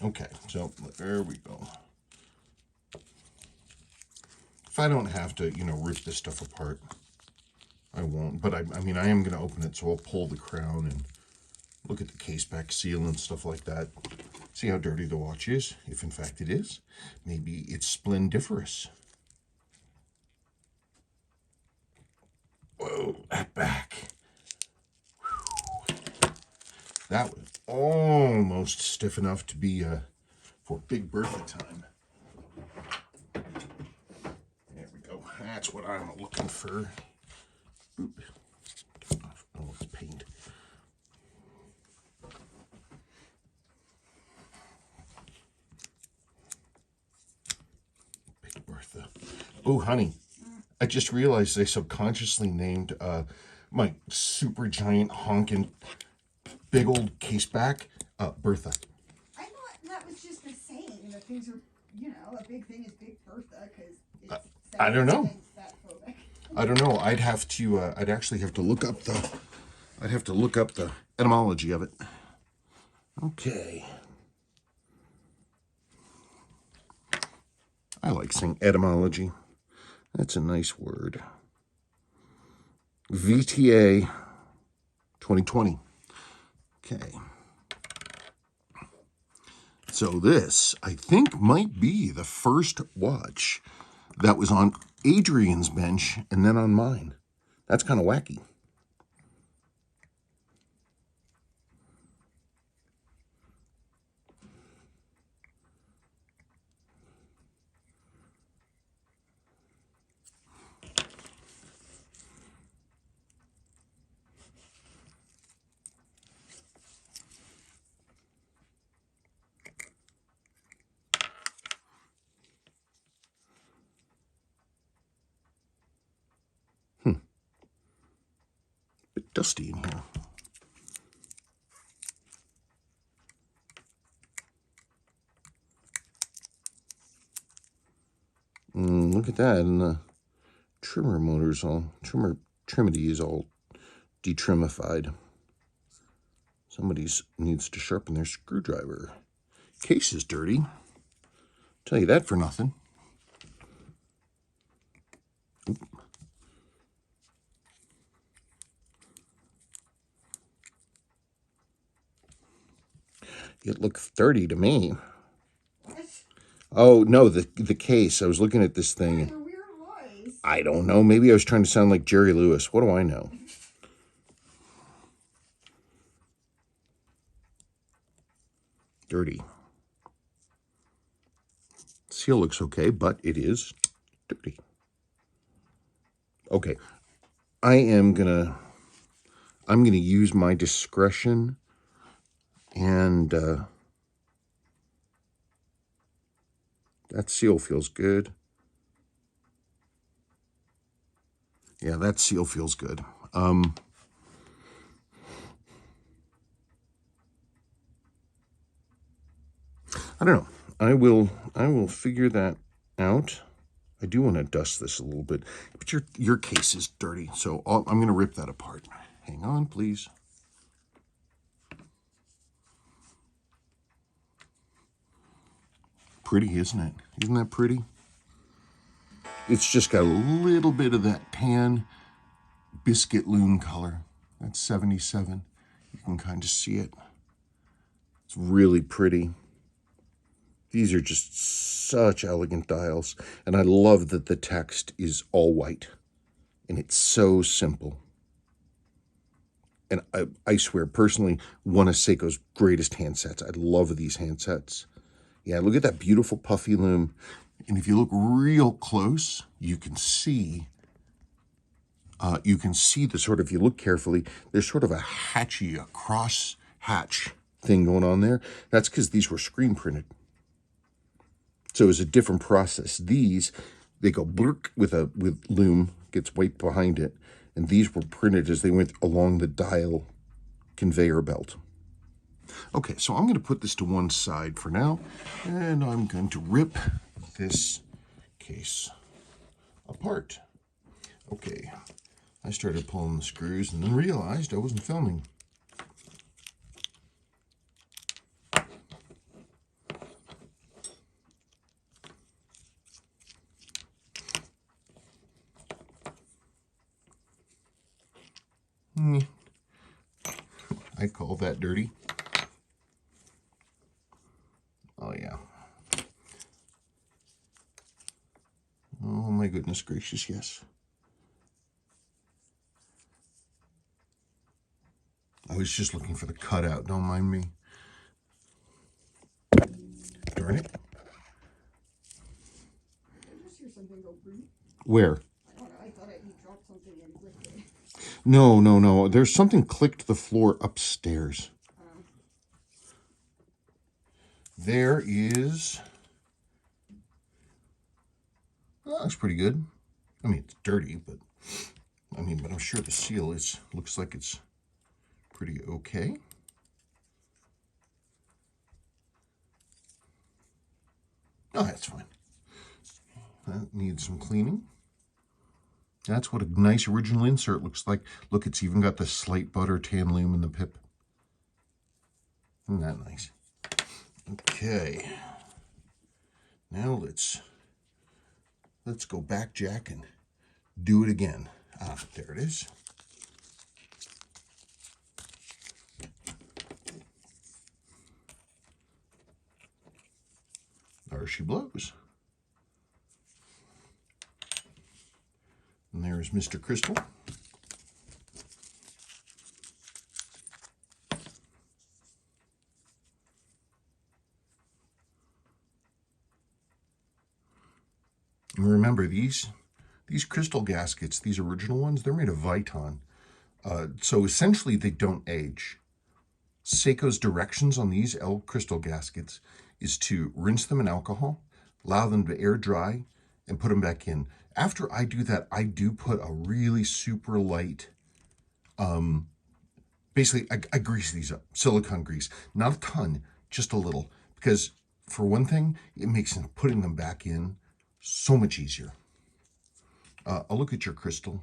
Okay, so there we go. If I don't have to, rip this stuff apart, I won't. But I mean, I am going to open it, so I'll pull the crown and look at the case back seal and stuff like that. See how dirty the watch is, if in fact it is. Maybe it's splendiferous. Whoa, that back. Whew. That was almost stiff enough to be for Big Bertha time. There we go. That's what I'm looking for. Boop. Oh, it's paint. Big Bertha. Oh, honey. I just realized I subconsciously named my super giant honking big old case back Bertha. I thought that was just a saying that things are, a big thing is Big Bertha because it's I don't know. fat-phobic. I don't know. I'd have to. I'd actually have to look up the. I'd have to look up the etymology of it. Okay. I like saying etymology. That's a nice word. VTA 2020. Okay. So this, I think, might be the first watch that was on Adrian's bench and then on mine. That's kind of wacky. Bit dusty in here. Look at that, and the trimmer motor's all, trimity is all detrimified. Somebody needs to sharpen their screwdriver. Case is dirty. Tell you that for nothing. Oop. It looked dirty to me. Oh, no, the case. I was looking at this thing. Your weird voice. I don't know. Maybe I was trying to sound like Jerry Lewis. What do I know? Dirty. Seal looks okay, but it is dirty. Okay. I'm gonna use my discretion and that seal feels good. Yeah, that seal feels good. I don't know. I will figure that out. I do want to dust this a little bit, but your case is dirty, so I'm going to rip that apart. Hang on, please. Pretty, isn't it? Isn't that pretty? It's just got a little bit of that tan biscuit loom color. That's 77. You can kind of see it. It's really pretty. These are just such elegant dials. And I love that the text is all white. And it's so simple. And I swear, personally, one of SEIKO's greatest handsets. I love these handsets. Yeah, look at that beautiful puffy loom. And if you look real close, you can see the sort of, if you look carefully, there's sort of a cross hatch thing going on there. That's because these were screen printed. So it was a different process. These, they go blurk with loom, gets white behind it. And these were printed as they went along the dial conveyor belt. Okay, so I'm going to put this to one side for now. And I'm going to rip this case apart. Okay, I started pulling the screws and then realized I wasn't filming. I call that dirty. Oh, yeah. Oh, my goodness gracious, yes. I was just looking for the cutout, don't mind me. Darn it. I just hear something go boom. Where? I don't know. I thought you dropped something and clicked it. No. There's something clicked the floor upstairs. There is... Oh, that's pretty good. I mean, it's dirty, but... but I'm sure the seal looks like it's pretty okay. Oh, that's fine. That needs some cleaning. That's what a nice original insert looks like. Look, it's even got the slight butter tan lume in the pip. Isn't that nice? Okay. Now let's go back, Jack, and do it again. Ah, there it is. There she blows. And there's Mr. Crystal. And remember, these crystal gaskets, these original ones, they're made of Viton. So essentially they don't age. SEIKO's directions on these L crystal gaskets is to rinse them in alcohol, allow them to air dry, and put them back in. After I do that, I do put a really super light, basically I grease these up, silicone grease. Not a ton, just a little. Because for one thing, it makes putting them back in so much easier. I'll look at your crystal.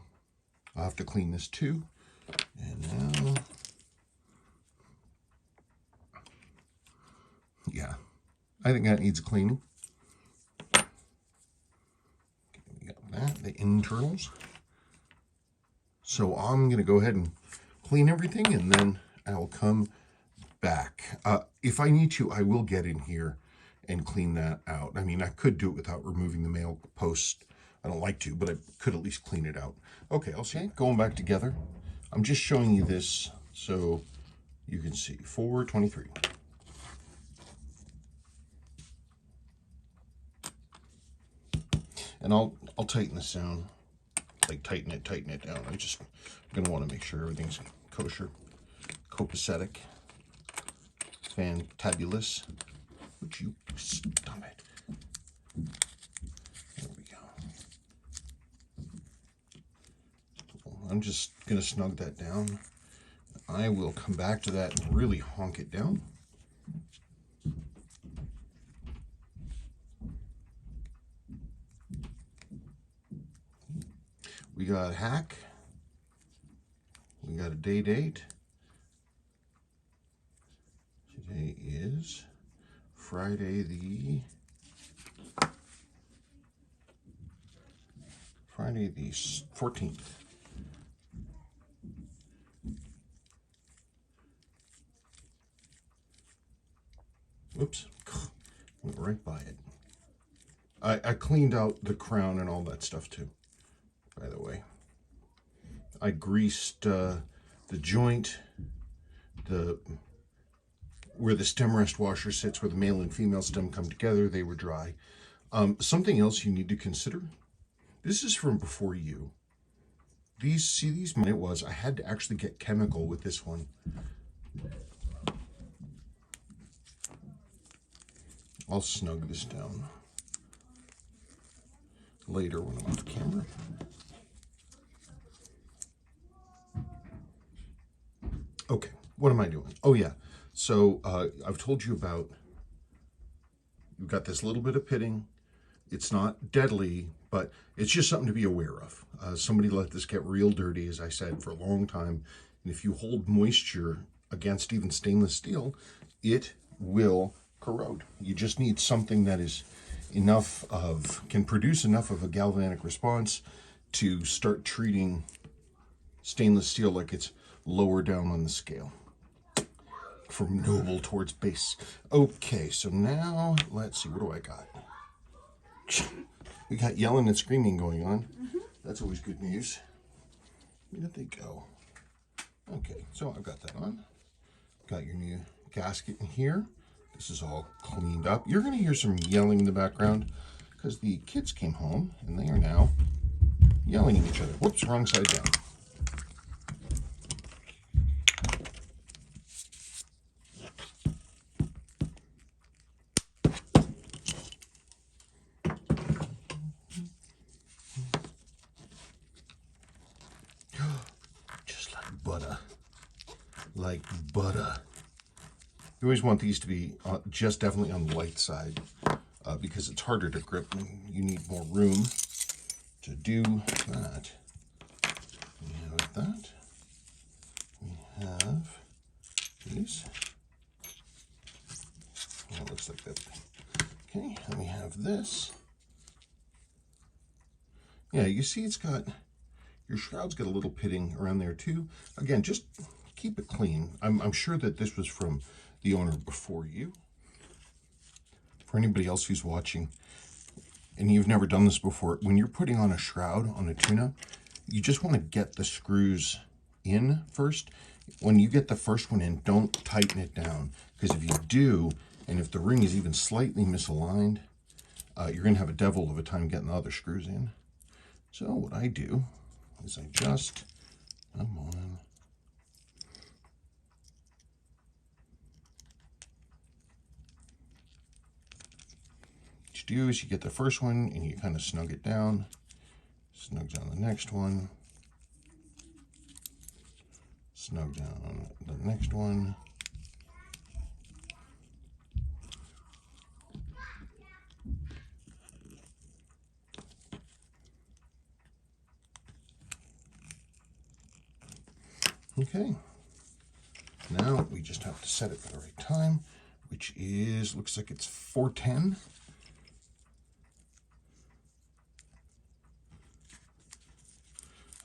I'll have to clean this too. And now... Yeah, I think that needs cleaning. Okay, we got that, the internals. So I'm going to go ahead and clean everything, and then I'll come back. If I need to, I will get in here and clean that out. I mean, I could do it without removing the mail post. I don't like to, but I could at least clean it out. Okay, I'll see. Going back together. I'm just showing you this so you can see. 423. And I'll tighten this down, like tighten it down. I'm gonna want to make sure everything's kosher, copacetic, fantabulous. Would you stop it? There we go. I'm just gonna snug that down. I will come back to that and really honk it down. We got a hack. We got a date. Today is Friday the 14th. Whoops, went right by it. I cleaned out the crown and all that stuff too, by the way. I greased the joint, where the stem rest washer sits, where the male and female stem come together. They were dry. Something else you need to consider. This is from before you. These, I had to actually get chemical with this one. I'll snug this down later when I'm off camera. Okay, what am I doing? Oh yeah, so I've told you about, you've got this little bit of pitting. It's not deadly, but it's just something to be aware of. Somebody let this get real dirty, as I said, for a long time. And if you hold moisture against even stainless steel, it will corrode. You just need something that is can produce enough of a galvanic response to start treating stainless steel like it's lower down on the scale. From noble towards base. Okay, so now let's see, what do I got? We got yelling and screaming going on. That's always good news. Where did they go? Okay, so I've got that on. Got your new gasket in here. This is all cleaned up. You're going to hear some yelling in the background because the kids came home and they are now yelling at each other. Whoops, wrong side down. Just like butter. Like butter. You always want these to be just definitely on the light side because it's harder to grip and you need more room to do that. We have that. We have these. Well, it looks like that. Okay, and we have this. Yeah, you see it's got, your shroud's got a little pitting around there too. Again, just keep it clean. I'm sure that this was from the owner before you. For anybody else who's watching and you've never done this before, when you're putting on a shroud on a tuna, you just want to get the screws in first. When you get the first one in, don't tighten it down, because if you do, and if the ring is even slightly misaligned, you're going to have a devil of a time getting the other screws in. So what I do is I just, come on. What you do is you get the first one and you kind of snug it down, snug down the next one, snug down the next one. Okay, now we just have to set it for the right time, which is, looks like it's 4:10.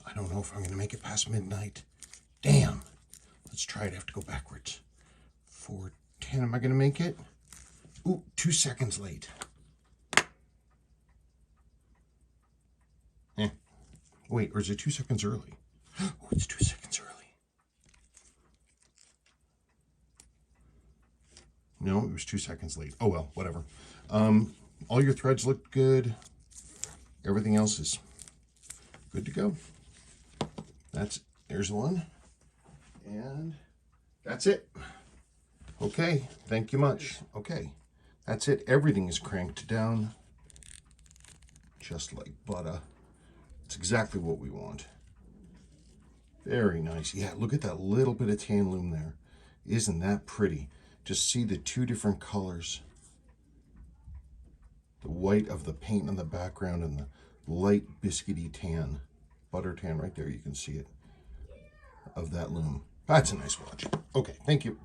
I don't know if I'm going to make it past midnight. Damn. Let's try it. I have to go backwards. 4:10. Am I going to make it? Ooh, 2 seconds late. Wait, or is it 2 seconds early? Oh, it's 2 seconds early. No, it was 2 seconds late. Oh, well, whatever. All your threads look good. Everything else is good to go. There's one. And that's it. Okay, thank you much. Okay, that's it. Everything is cranked down. Just like butter. It's exactly what we want. Very nice. Yeah, look at that little bit of tan loom there. Isn't that pretty? Just see the two different colors. The white of the paint on the background and the light biscuity tan. Butter tan right there, you can see it. Of that loom. That's a nice watch. Okay, thank you.